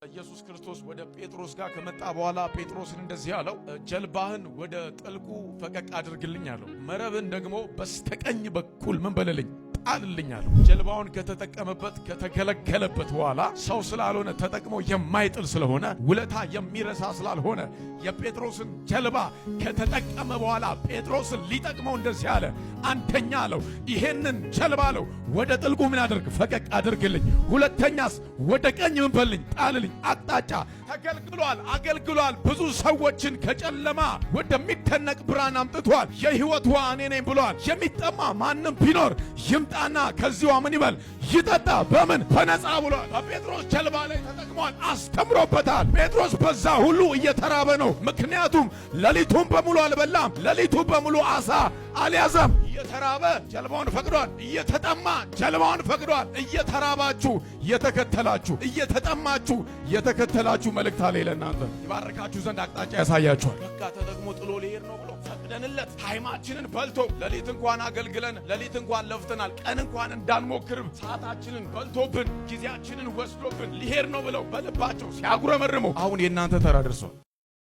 ኢየሱስ ክርስቶስ ወደ ጴጥሮስ ጋር ከመጣ በኋላ ጴጥሮስን እንደዚህ አለው፣ ጀልባህን ወደ ጥልቁ ፈቀቅ አድርግልኝ አለው። መረብን ደግሞ በስተቀኝ በኩል ምን በለልኝ ጣልልኝ አለው። ጀልባውን ከተጠቀመበት ከተገለገለበት በኋላ ሰው ስላልሆነ ተጠቅሞ የማይጥል ስለሆነ ውለታ የሚረሳ ስላልሆነ የጴጥሮስን ጀልባ ከተጠቀመ በኋላ ጴጥሮስን ሊጠቅመው እንደዚህ አለ፣ አንተኛ አለው ይሄንን ጀልባ አለው ወደ ጥልቁ ምን አድርግ ፈቀቅ አድርግልኝ፣ ሁለተኛስ ወደ ቀኝ ምን በልኝ ጣልልኝ። አቅጣጫ አገልግሏል። ብዙ ሰዎችን ከጨለማ ወደሚደነቅ ብርሃን አምጥቷል። የሕይወት ውሃ እኔ ነኝ ብሏል። የሚጠማ ማንም ቢኖር ይምጣና ከዚያ ምን ይበል ይጠጣ፣ በምን በነፃ ብሏል። በጴጥሮስ ጀልባ ላይ ተጠቅሟል፣ አስተምሮበታል። ጴጥሮስ በዛ ሁሉ እየተራበ ነው። ምክንያቱም ሌሊቱን በሙሉ አልበላም፣ ሌሊቱን በሙሉ አሳ አልያዘም። እየተራበ ጀልባውን ፈቅዷል፣ እየተጠማ ጀልባውን ፈቅዷል። እየተራባችሁ የተከተላችሁ፣ እየተጠማችሁ የተከተላችሁ መልእክት አለ ለእናንተ ይባርካችሁ ዘንድ አቅጣጫ ያሳያችኋል። በቃ ተጠቅሞ ጥሎ ሊሄድ ነው ብሎ ፈቅደንለት ታይማችንን በልቶ ሌሊት እንኳን አገልግለን ሌሊት እንኳን ለፍተናል፣ ቀን እንኳን እንዳንሞክር ሰዓታችንን በልቶብን ጊዜያችንን ወስዶብን ሊሄድ ነው ብለው በልባቸው ሲያጉረመርሙ አሁን የእናንተ ተራ ደርሷል።